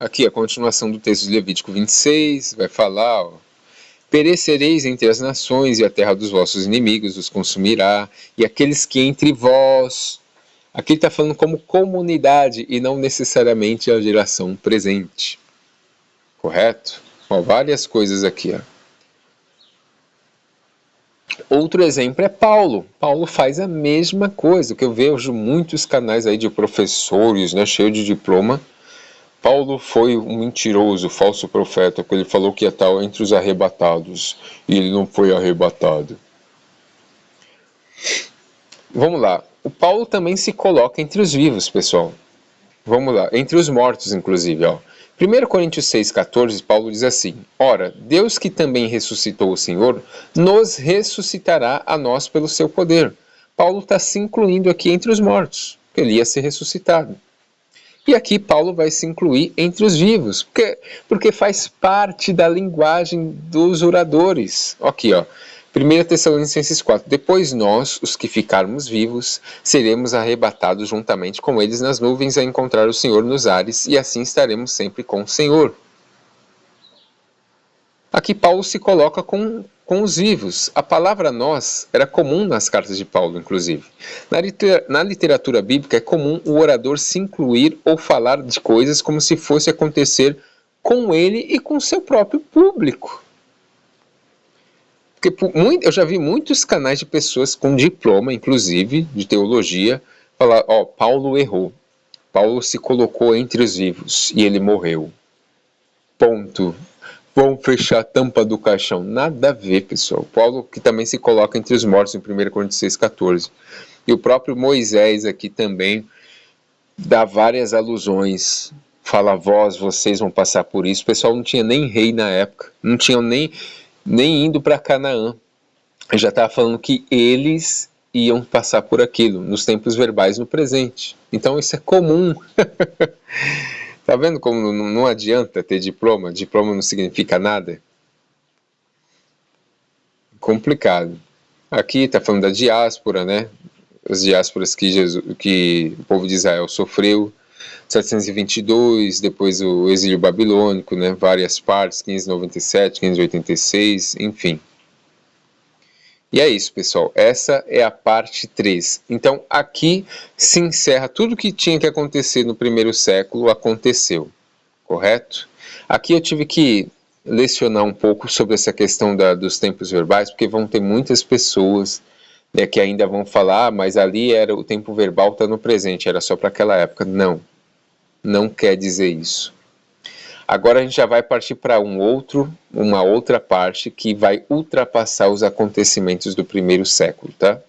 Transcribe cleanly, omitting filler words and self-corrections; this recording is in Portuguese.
Aqui a continuação do texto de Levítico 26, vai falar, ó, perecereis entre as nações e a terra dos vossos inimigos os consumirá, e aqueles que entre vós... Aqui ele está falando como comunidade e não necessariamente a geração presente. Correto? Ó, várias coisas aqui. Ó. Outro exemplo é Paulo. Paulo faz a mesma coisa, que eu vejo muitos canais aí de professores, né, cheio de diploma. Paulo foi um mentiroso, falso profeta, porque ele falou que ia estar entre os arrebatados, e ele não foi arrebatado. Vamos lá. O Paulo também se coloca entre os vivos, pessoal. Vamos lá. Entre os mortos, inclusive. Ó. 1 Coríntios 6,14, Paulo diz assim: ora, Deus que também ressuscitou o Senhor, nos ressuscitará a nós pelo seu poder. Paulo está se incluindo aqui entre os mortos. Ele ia ser ressuscitado. E aqui Paulo vai se incluir entre os vivos, porque faz parte da linguagem dos oradores. Aqui, ó. 1 Tessalonicenses 4. Depois nós, os que ficarmos vivos, seremos arrebatados juntamente com eles nas nuvens a encontrar o Senhor nos ares, e assim estaremos sempre com o Senhor. Aqui Paulo se coloca com os vivos. A palavra nós era comum nas cartas de Paulo, inclusive. Na literatura bíblica é comum o orador se incluir ou falar de coisas como se fosse acontecer com ele e com seu próprio público. Porque eu já vi muitos canais de pessoas com diploma, inclusive, de teologia, falar, ó, Paulo errou. Paulo se colocou entre os vivos e ele morreu. Ponto. Vão fechar a tampa do caixão. Nada a ver, pessoal. Paulo que também se coloca entre os mortos em 1 Coríntios 6,14. E o próprio Moisés aqui também dá várias alusões. Fala, vocês vão passar por isso. O pessoal não tinha nem rei na época. Não tinham nem indo para Canaã. Eu já estava falando que eles iam passar por aquilo, nos tempos verbais no presente. Então isso é comum. Tá vendo como não adianta ter diploma? Diploma não significa nada? Complicado. Aqui está falando da diáspora, né? As diásporas que o povo de Israel sofreu. 722, depois o exílio babilônico, né? Várias partes, 597, 586, enfim. E é isso, pessoal. Essa é a parte 3. Então, aqui se encerra tudo que tinha que acontecer no primeiro século, aconteceu. Correto? Aqui eu tive que lecionar um pouco sobre essa questão dos tempos verbais, porque vão ter muitas pessoas, né, que ainda vão falar, mas ali era o tempo verbal está no presente, era só para aquela época. Não quer dizer isso. Agora a gente já vai partir para uma outra parte que vai ultrapassar os acontecimentos do primeiro século, tá?